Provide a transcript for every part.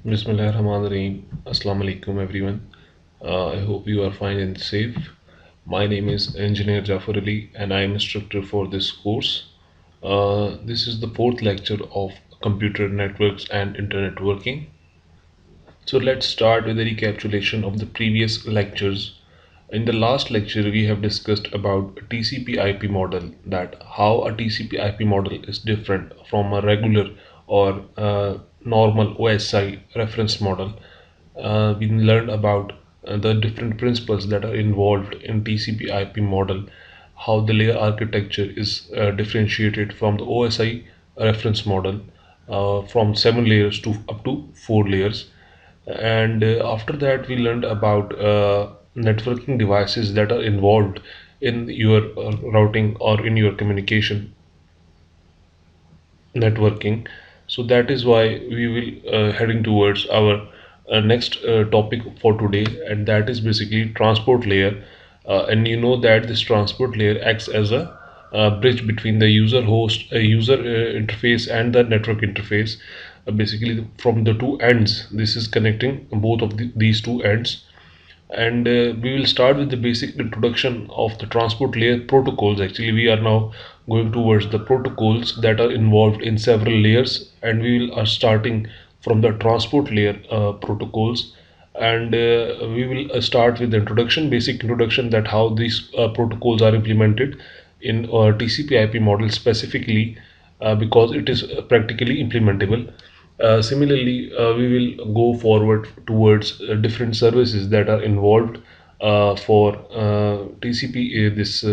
Bismillahirrahmanirrahim. Assalamu alaikum everyone. I hope you are fine and safe. My name is Engineer Jafar Ali and I am instructor for this course. This is the fourth lecture of computer networks and internet working. So let's start with a recapitulation of the previous lectures. In the last lecture, we have discussed about TCP/IP model, that how a TCP/IP model is different from a regular or normal OSI reference model. We learned about the different principles that are involved in TCP/IP model, how the layer architecture is differentiated from the OSI reference model, from 7 layers to up to 4 layers, and after that we learned about networking devices that are involved in your routing or in your communication networking. So that is why we will heading towards our next topic for today, and that is basically transport layer. And you know that this transport layer acts as a bridge between the user host user interface and the network interface. Basically from the two ends, this is connecting both of these two ends. And we will start with the basic introduction of the transport layer protocols. Actually, we are now going towards the protocols that are involved in several layers, and we will are starting from the transport layer protocols. And we will start with the introduction, basic introduction, that how these protocols are implemented in TCP/IP model specifically, because it is practically implementable. Similarly, we will go forward towards different services that are involved for TCP, this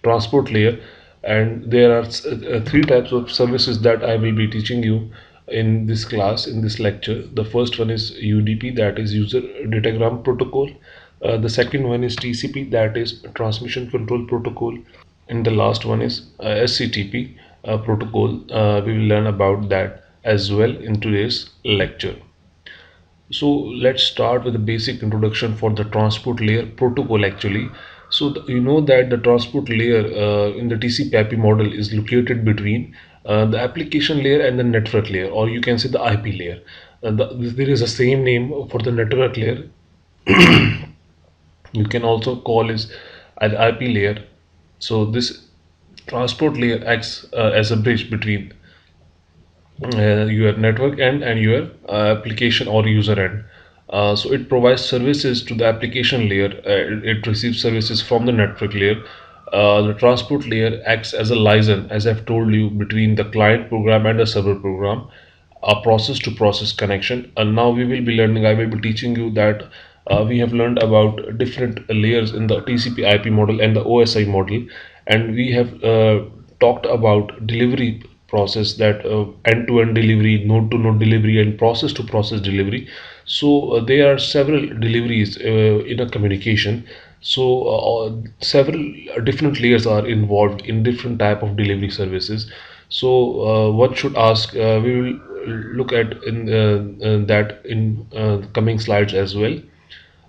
transport layer. And there are three types of services that I will be teaching you in this class, in this lecture. The first one is UDP, that is user datagram protocol. The second one is TCP, that is transmission control protocol. And the last one is SCTP protocol. We will learn about that as well in today's lecture. So let's start with a basic introduction for the transport layer protocol actually. So you know that the transport layer in the TCP/IP model is located between the application layer and the network layer, or you can say the IP layer. There is a same name for the network layer. You can also call is an IP layer. So this transport layer acts as a bridge between your network end and your application or user end. So it provides services to the application layer. It receives services from the network layer. The transport layer acts as a liaison, as I've told you, between the client program and the server program, a process to process connection. And now we will be learning, I will be teaching you that we have learned about different layers in the TCP IP model and the OSI model, and we have talked about delivery process, that end to end delivery, node to node delivery, and process to process delivery. So there are several deliveries in a communication. So several different layers are involved in different type of delivery services. So one should ask, we will look at in that in coming slides as well.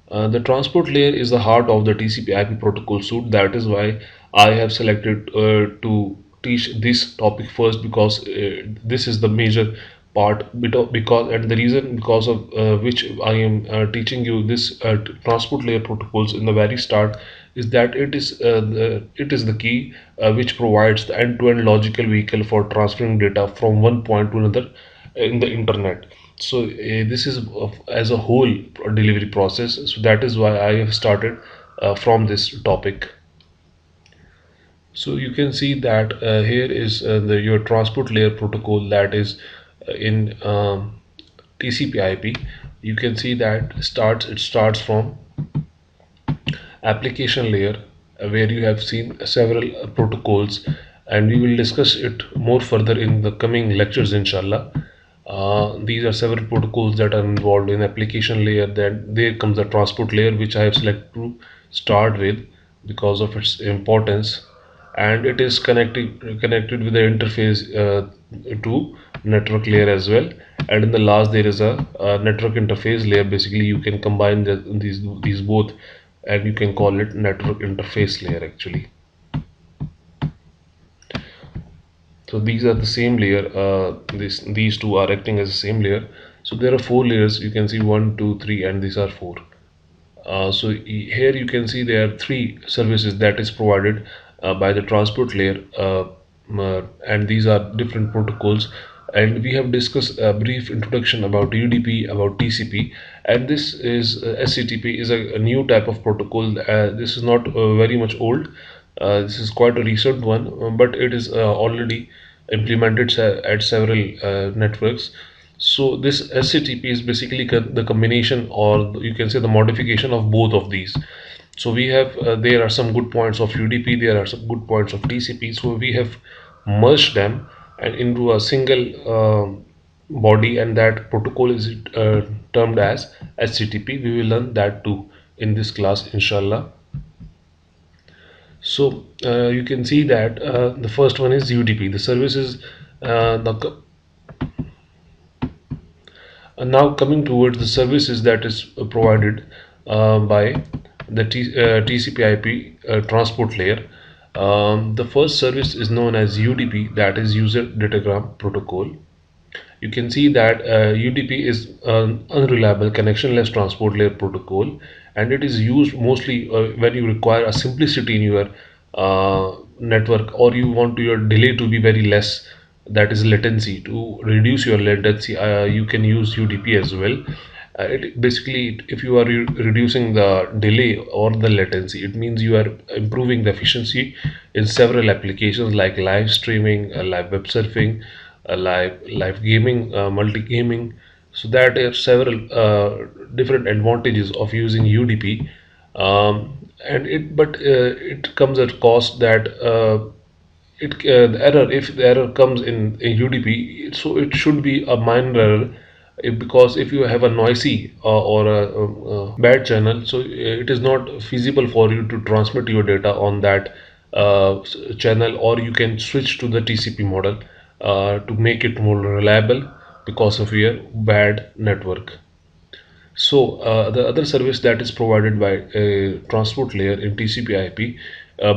The transport layer is the heart of the TCP/IP protocol suite. That is why I have selected to teach this topic first, because this is the major part. Because and the reason because of which I am teaching you this transport layer protocols in the very start is that it is the key which provides the end-to-end logical vehicle for transferring data from one point to another in the internet. So this is as a whole delivery process. So that is why I have started from this topic. So you can see that here is your transport layer protocol, that is in TCP/IP. You can see that it starts from application layer, where you have seen several protocols, and we will discuss it more further in the coming lectures, inshallah. These are several protocols that are involved in application layer. Then there comes the transport layer, which I have selected to start with because of its importance, and it is connected with the interface to network layer as well. And in the last there is a network interface layer. Basically you can combine these both, and you can call it network interface layer actually. So these are the same layer. These two are acting as the same layer. So there are four layers. You can see one, two, three, and these are four. Here you can see there are three services that is provided by the transport layer, and these are different protocols. And we have discussed a brief introduction about UDP, about TCP, and this is SCTP is a new type of protocol. This is not very much old. This is quite a recent one, but it is already implemented at several networks. So this SCTP is basically the combination, or you can say the modification of both of these. So we have there are some good points of UDP, there are some good points of TCP. So we have merged them and into a single body, and that protocol is termed as SCTP. We will learn that too in this class, inshallah. So you can see that the first one is UDP. The service is the now coming towards the services that is provided by the TCP/IP transport layer. The first service is known as UDP, that is User Datagram Protocol. You can see that UDP is an unreliable connectionless transport layer protocol, and it is used mostly when you require a simplicity in your network, or you want your delay to be very less, that is latency. To reduce your latency, you can use UDP as well. It basically, if you are reducing the delay or the latency, it means you are improving the efficiency in several applications like live streaming, live web surfing, live gaming, multi gaming. So that are several different advantages of using UDP. And it but it comes at cost that the error, if the error comes in UDP, so it should be a minor error. Because if you have a noisy or a bad channel, so it is not feasible for you to transmit your data on that channel, or you can switch to the TCP model to make it more reliable because of your bad network. So the other service that is provided by a transport layer in TCP/IP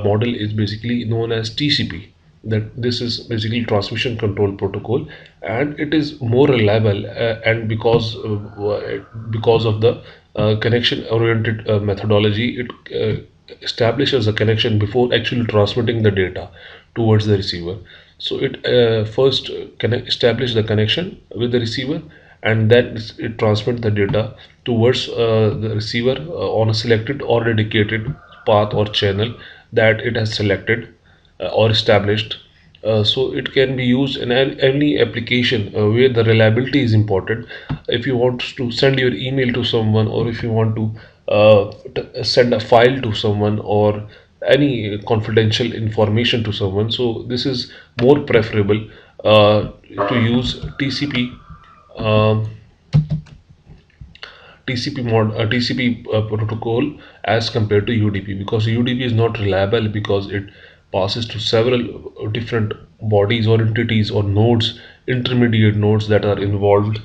model is basically known as TCP. That this is basically transmission control protocol, and it is more reliable, and because of the connection-oriented methodology, it establishes a connection before actually transmitting the data towards the receiver. So it first establish the connection with the receiver, and then it transmit the data towards the receiver on a selected or dedicated path or channel that it has selected or established. So it can be used in any application where the reliability is important. If you want to send your email to someone, or if you want to send a file to someone, or any confidential information to someone, so this is more preferable to use TCP. um, TCP protocol as compared to UDP, because UDP is not reliable because it passes to several different bodies or entities or nodes, intermediate nodes that are involved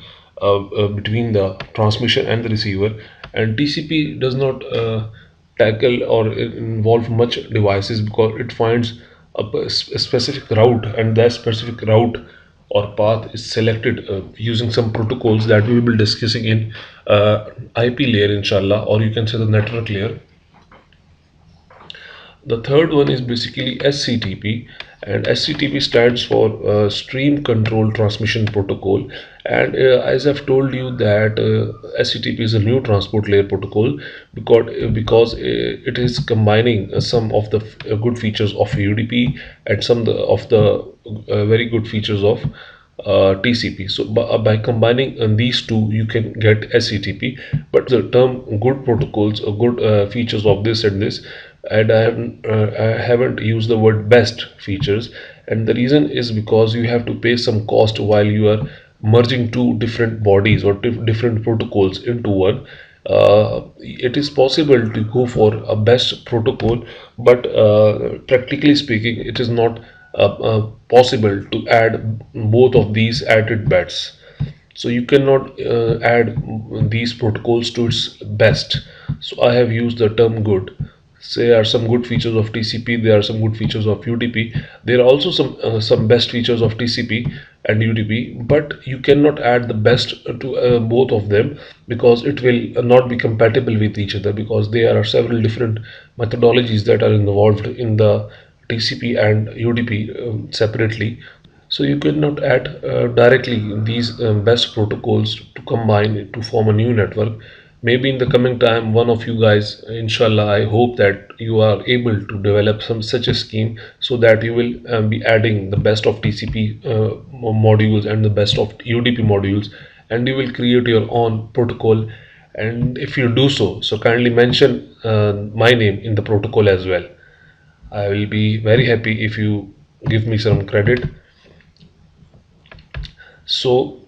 between the transmission and the receiver. And TCP does not tackle or involve much devices, because it finds a specific route, and that specific route or path is selected using some protocols that we will be discussing in IP layer, inshallah, or you can say the network layer. The third one is basically SCTP, and SCTP stands for Stream Control Transmission Protocol. And as I've told you that SCTP is a new transport layer protocol, because it is combining some of the good features of UDP, and some of the very good features of TCP. So by combining these two, you can get SCTP. But the term good protocols or good features of this and this, and I haven't used the word best features. And the reason is because you have to pay some cost while you are merging two different bodies or different protocols into one. It is possible to go for a best protocol, but practically speaking, it is not possible to add both of these added bets. So you cannot add these protocols to its best. So I have used the term good. There are some good features of TCP, there are some good features of UDP, there are also some best features of TCP, and UDP, but you cannot add the best to both of them, because it will not be compatible with each other, because there are several different methodologies that are involved in the TCP and UDP separately. So you cannot add directly these best protocols to combine it to form a new network. Maybe in the coming time, one of you guys, inshallah, I hope that you are able to develop some such a scheme, so that you will be adding the best of TCP modules and the best of UDP modules, and you will create your own protocol. And if you do so, so kindly mention my name in the protocol as well. I will be very happy if you give me some credit. So,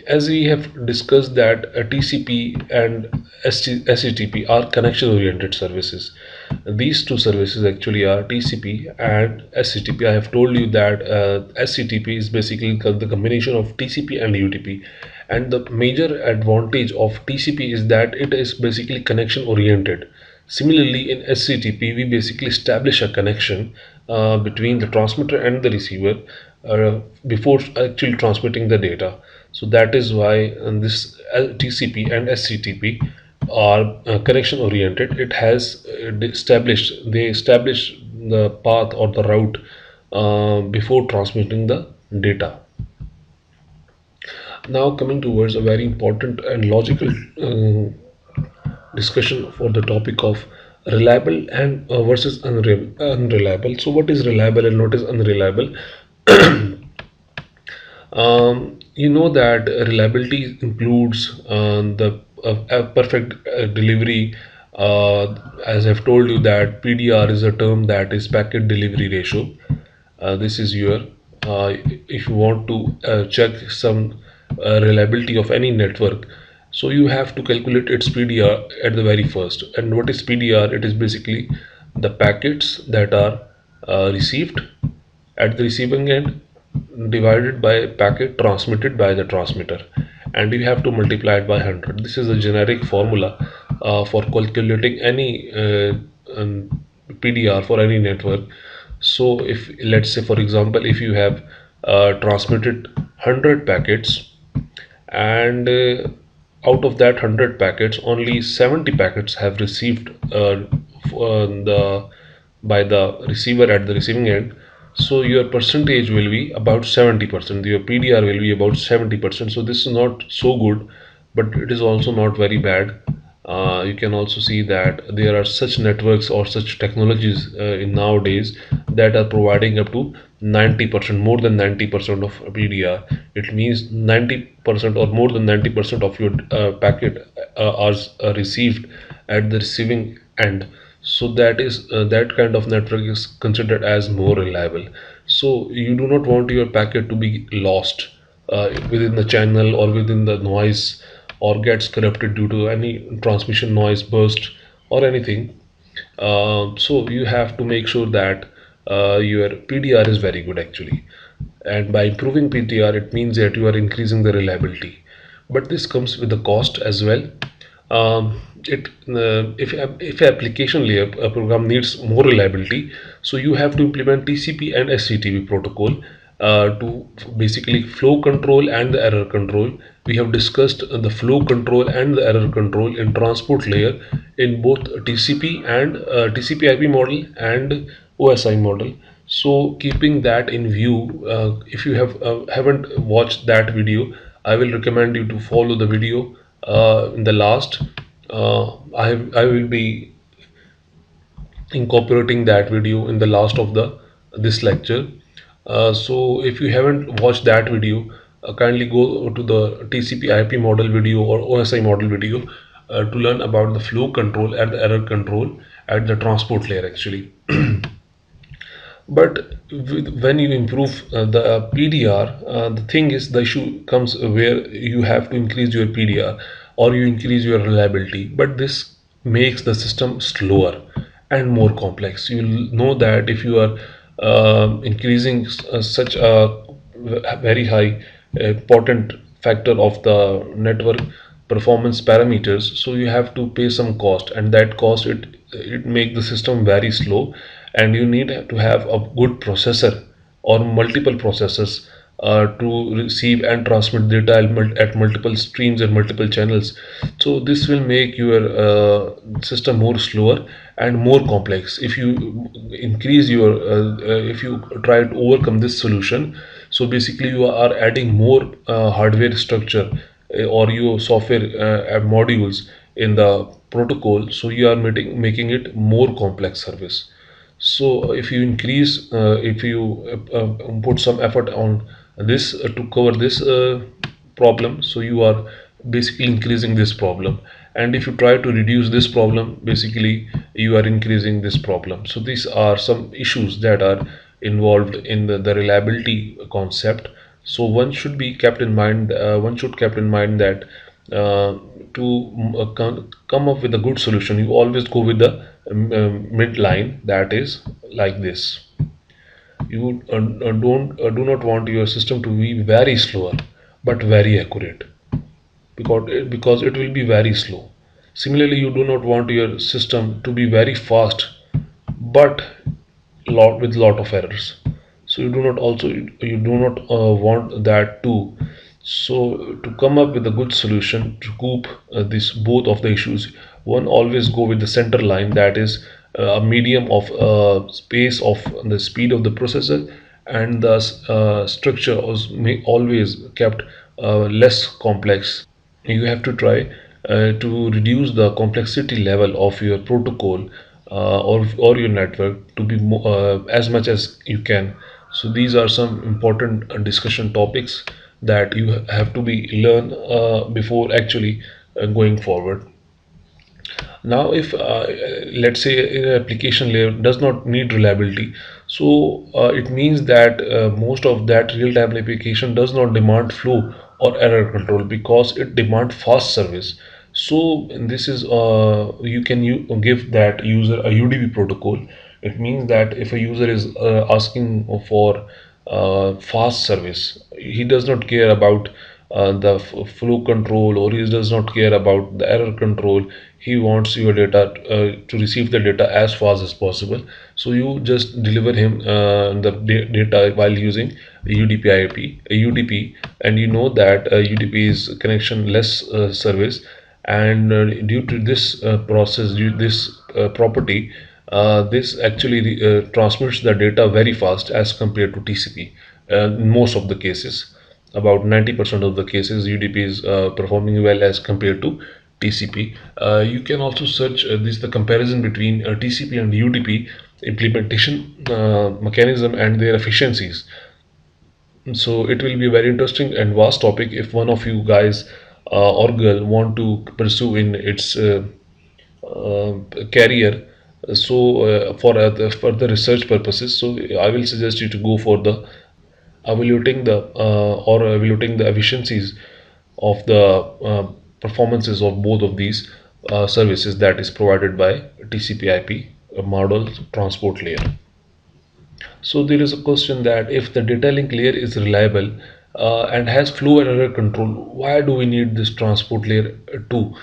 as we have discussed that TCP and SCTP are connection-oriented services. These two services actually are TCP and SCTP. I have told you that SCTP is basically the combination of TCP and UDP. And the major advantage of TCP is that it is basically connection-oriented. Similarly, in SCTP, we basically establish a connection between the transmitter and the receiver before actually transmitting the data. So that is why this TCP and SCTP are connection oriented. It has they establish the path or the route before transmitting the data. Now coming towards a very important and logical discussion for the topic of reliable and versus unreliable. So what is reliable and what is unreliable? You know that reliability includes the a perfect delivery. As I've told you that PDR is a term that is packet delivery ratio. This is your if you want to check some reliability of any network, so you have to calculate its PDR at the very first. And what is PDR? It is basically the packets that are received at the receiving end divided by packet transmitted by the transmitter, and you have to multiply it by 100. This is a generic formula for calculating any PDR for any network. So if, let's say for example, if you have transmitted 100 packets, and out of that 100 packets only 70 packets have received the by the receiver at the receiving end, so your percentage will be about 70%, your PDR will be about 70%. So this is not so good, but it is also not very bad. You can also see that there are such networks or such technologies in nowadays that are providing up to 90%, more than 90% of PDR. It means 90% or more than 90% of your packet are received at the receiving end. So that kind of network is considered as more reliable. So you do not want your packet to be lost within the channel or within the noise, or gets corrupted due to any transmission noise burst or anything. So you have to make sure that your PDR is very good actually. And by improving PDR, it means that you are increasing the reliability. But this comes with a cost as well. It if application layer program needs more reliability, so you have to implement TCP and SCTP protocol to basically flow control and the error control. We have discussed the flow control and the error control in transport layer in both TCP and TCP/IP model and OSI model. So keeping that in view, if you haven't watched that video, I will recommend you to follow the video in the last. I will be incorporating that video in the last of the this lecture. So if you haven't watched that video, kindly go to the TCP/IP model video or OSI model video to learn about the flow control and the error control at the transport layer actually. But when you improve the PDR, the thing is, the issue comes where you have to increase your PDR or you increase your reliability, but this makes the system slower and more complex. You will know that if you are increasing such a very high important factor of the network performance parameters, so you have to pay some cost, and that cost, it make the system very slow, and you need to have a good processor or multiple processors to receive and transmit data at multiple streams and multiple channels. So this will make your system more slower and more complex. If you increase your if you try to overcome this solution, so basically you are adding more hardware structure or your software modules in the protocol, so you are making it more complex service. So if you increase, if you put some effort on this to cover this problem, so you are basically increasing this problem. And if you try to reduce this problem, basically you are increasing this problem. So these are some issues that are involved in the reliability concept. So one should be kept in mind. One should kept in mind that uh, to come up with a good solution, you always go with the midline, that is like this. You don't do not want your system to be very slower but very accurate, because it will be very slow. Similarly, you do not want your system to be very fast but lot of errors. So you do not want that too. So to come up with a good solution to cope this both of the issues, one always go with the center line, that is a medium of space of the speed of the processor, and the structure was always kept less complex. You have to try to reduce the complexity level of your protocol or your network to be as much as you can. So these are some important discussion topics that you have to be learn before actually going forward. Now, if let's say an application layer does not need reliability, so it means that most of that real-time application does not demand flow or error control, because it demand fast service. So this is you can give that user a UDP protocol. It means that if a user is asking for fast service, he does not care about the flow control, or he does not care about the error control. He wants your data to receive the data as fast as possible. So you just deliver him the data while using UDP IP, UDP, and you know that UDP is connectionless service, and due to this process, this property, this actually transmits the data very fast as compared to TCP. In most of the cases, about 90% of the cases, UDP is performing well as compared to TCP. You can also search this the comparison between TCP and UDP implementation mechanism and their efficiencies. So it will be a very interesting and vast topic if one of you guys or girl want to pursue in its uh, career. So for the further research purposes, so I will suggest you to go for the evaluating the efficiencies of the performances of both of these services that is provided by TCP/IP model transport layer. So there is a question that if the data link layer is reliable and has flow and error control, why do we need this transport layer too?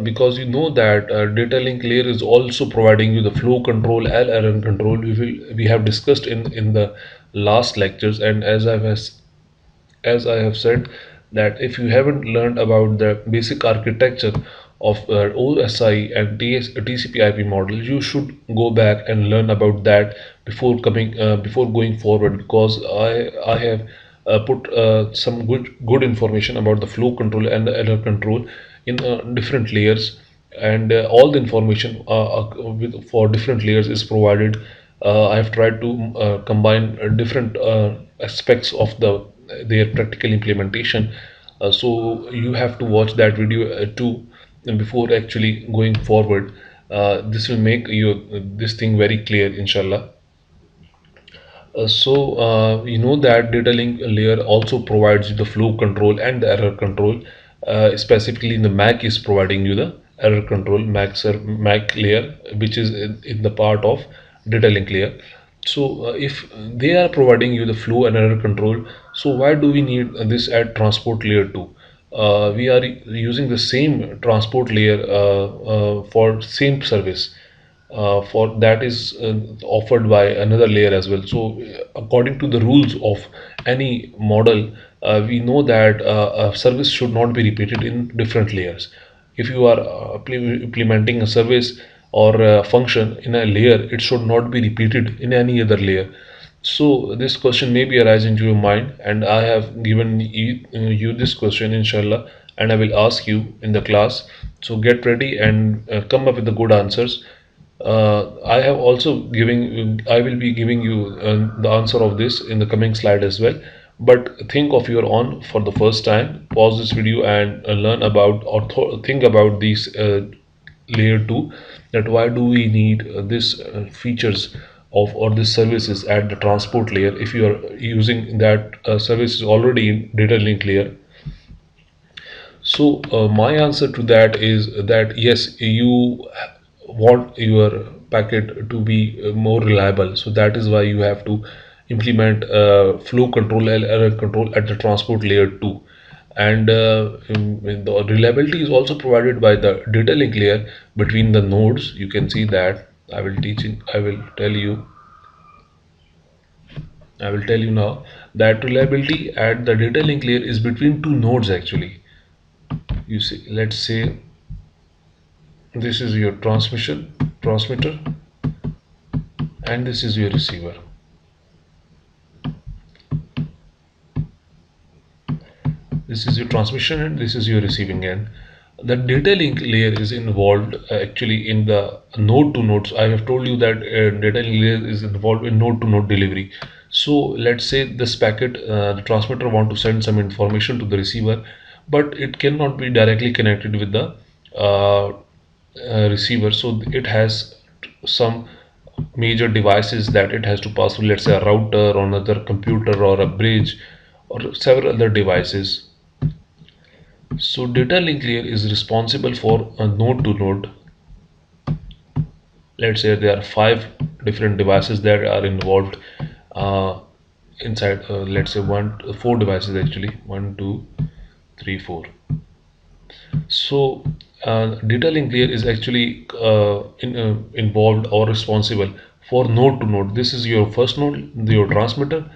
Because you know that data link layer is also providing you the flow control and error control. We have discussed in the last lectures, and as I have said, that if you haven't learned about the basic architecture of OSI and TCP/IP model, you should go back and learn about that before going forward. Because I have put some good information about the flow control and the error control in different layers, and all the information for different layers is provided. I have tried to combine different aspects of their practical implementation. So you have to watch that video too before actually going forward. This will make this thing very clear, inshallah. You know that data link layer also provides the flow control and the error control. Specifically, the MAC is providing you the error control, MAC layer, which is in the part of data link layer. So if they are providing you the flow and error control, so why do we need this at transport layer 2? We are using the same transport layer for same service. for that is offered by another layer as well. So according to the rules of any model, we know that a service should not be repeated in different layers. If you are implementing a service or a function in a layer, it should not be repeated in any other layer. So this question may be arising to your mind, and I have given you this question, inshallah, and I will ask you in the class. So get ready and come up with the good answers. I have also giving I will be giving you the answer of this in the coming slide as well. But think of your own for the first time. Pause this video and learn about or think about these layer 2, that why do we need this features of or these services at the transport layer if you are using that services already in data link layer. So my answer to that is that yes, you want your packet to be more reliable. So that is why you have to implement flow control and error control at the transport layer too. And the reliability is also provided by the data link layer between the nodes. You can see that I will tell you now that reliability at the data link layer is between two nodes actually. You see, let's say this is your transmitter, and this is your receiver. This is your transmission and this is your receiving end. The data link layer is involved actually in the node to nodes. I have told you that data link layer is involved in node to node delivery. So let's say this packet, the transmitter want to send some information to the receiver, but it cannot be directly connected with the receiver. So it has some major devices that it has to pass through, let's say a router or another computer or a bridge or several other devices. So data link layer is responsible for a node to node. Let's say there are 5 different devices that are involved uh, inside. Let's say 4 devices actually. 1, 2, 3, 4. So data link layer is actually involved or responsible for node to node. This is your first node, your transmitter,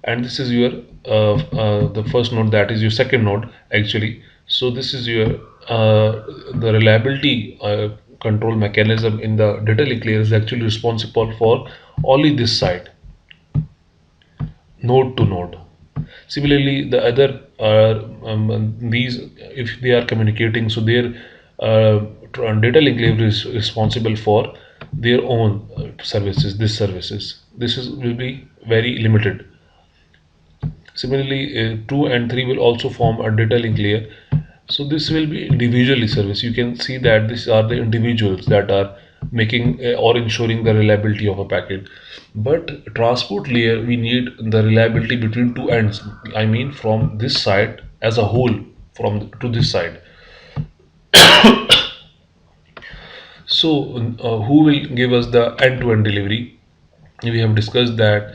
and this is your the first node, that is your second node actually. So this is your the reliability control mechanism in the data link layer is actually responsible for only this side, node to node. Similarly, the other these, if they are communicating, so their data link layer is responsible for their own services. This is will be very limited. Similarly, 2 and 3 will also form a data link layer. So this will be individually service. You can see that these are the individuals that are making or ensuring the reliability of a packet. But transport layer, we need the reliability between two ends. I mean, from this side as a whole, from to this side. So, who will give us the end-to-end delivery? We have discussed that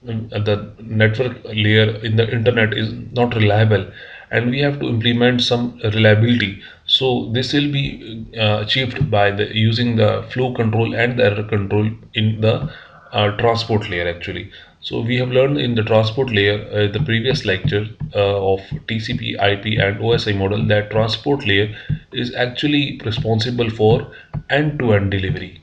the network layer in the internet is not reliable, and we have to implement some reliability. So this will be achieved by the using the flow control and the error control in the transport layer actually. So we have learned in the transport layer, the previous lecture of TCP, IP and OSI model, that transport layer is actually responsible for end-to-end delivery.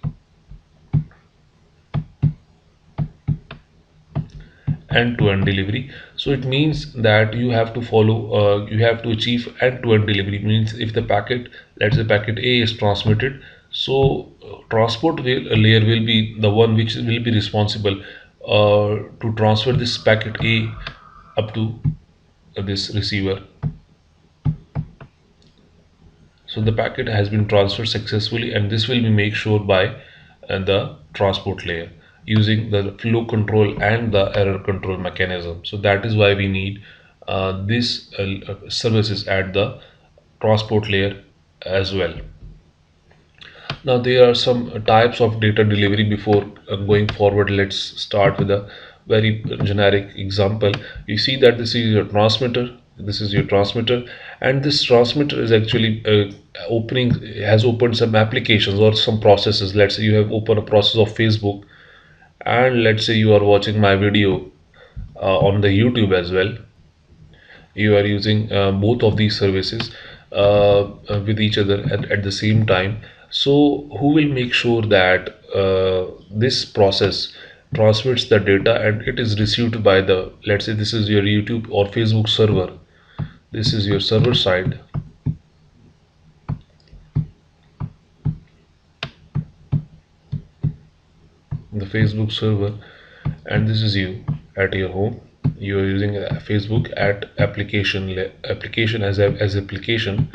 End-to-end delivery. So it means that you have to follow, you have to achieve end-to-end delivery. Means if the packet, let's say packet A is transmitted, so transport layer will be the one which will be responsible to transfer this packet A up to this receiver. So the packet has been transferred successfully, and this will be made sure by the transport layer using the flow control and the error control mechanism. So that is why we need these services at the transport layer as well. Now there are some types of data delivery. Before going forward, let's start with a very generic example. You see that this is your transmitter, This is your transmitter, and this transmitter is actually opening has opened some applications or some processes. Let's say you have opened a process of Facebook, and let's say you are watching my video on the YouTube as well. You are using both of these services with each other at the same time. So who will make sure that this process transmits the data and it is received by the, let's say this is your YouTube or Facebook server, this is your server side, the Facebook server, and this is you at your home. You are using Facebook at application as application.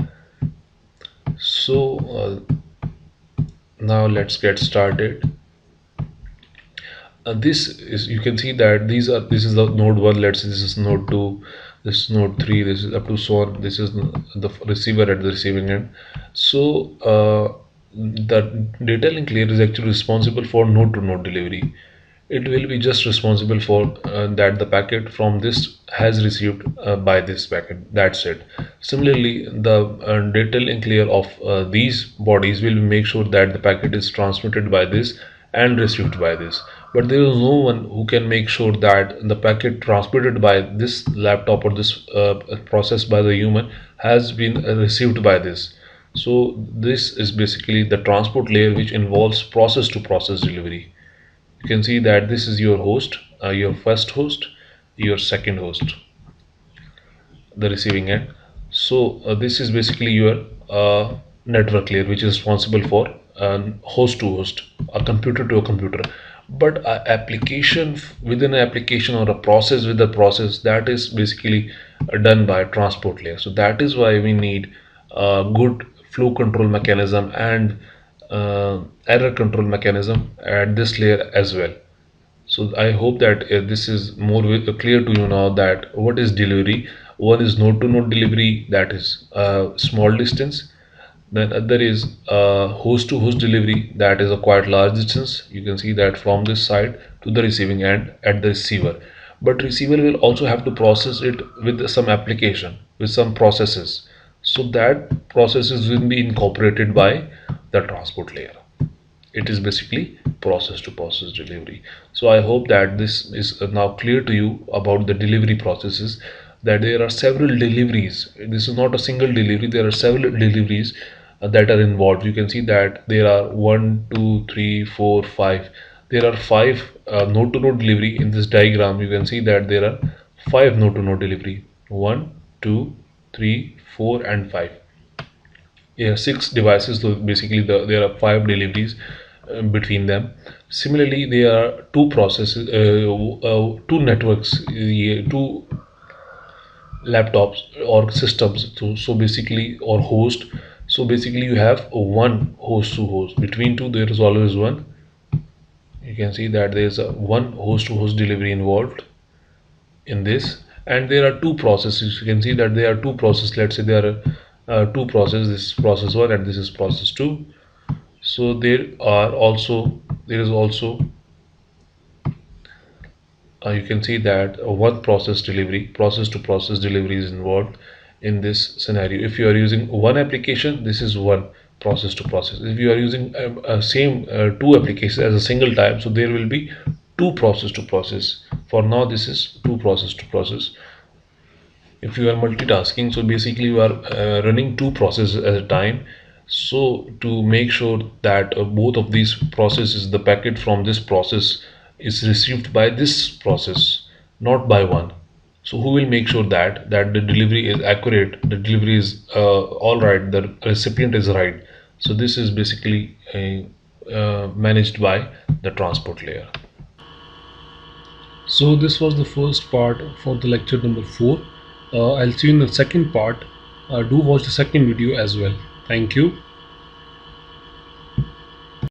So now let's get started. This is, you can see that this is the node 1, let's say this is node 2, this is node 3, this is up to so on, this is the receiver at the receiving end. So the data link layer is actually responsible for node to node delivery. It will be just responsible for that the packet from this has received by this packet, that's it. Similarly, the data link layer of these bodies will make sure that the packet is transmitted by this and received by this, but there is no one who can make sure that the packet transmitted by this laptop or this processed by the human has been received by this. So this is basically the transport layer, which involves process to process delivery. You can see that this is your host, your first host, your second host, the receiving end. So this is basically your network layer, which is responsible for host to host, a computer to a computer. But a application within an application or a process with a process, that is basically done by transport layer. So that is why we need a good flow control mechanism and error control mechanism at this layer as well. So I hope that this is more clear to you now that what is delivery. One is node to node delivery, that is small distance. Then other is host to host delivery, that is a quite large distance. You can see that from this side to the receiving end at the receiver. But receiver will also have to process it with some application, with some processes. So that processes will be incorporated by the transport layer. It is basically process to process delivery. So I hope that this is now clear to you about the delivery processes, that there are several deliveries. This is not a single delivery, there are several deliveries that are involved. You can see that there are 1 2 3 4 5, there are 5 node to node delivery. In this diagram you can see that there are 5 node to node delivery, 1 2 3 4 and 5. Yeah, 6 devices, so basically there are 5 deliveries between them. Similarly, there are two processes, two networks, two laptops or systems. So basically, or host. So basically, you have one host to host. Between two, there is always one. You can see that there is a one host to host delivery involved in this, and there are two processes. You can see that there are two processes. Let's say there are two processes. This is process 1 and this is process 2. So there is also you can see that one process to process delivery is involved in this scenario. If you are using one application, this is one process to process. If you are using same two applications as a single type, so there will be two process to process. For now, this is two process to process. If you are multitasking, so basically you are running two processes at a time. So to make sure that both of these processes, the packet from this process is received by this process, not by one. So who will make sure that the delivery is accurate, the delivery is all right, the recipient is right. So this is basically managed by the transport layer. So this was the first part for the lecture number 4. I'll see you in the second part. Do watch the second video as well. Thank you.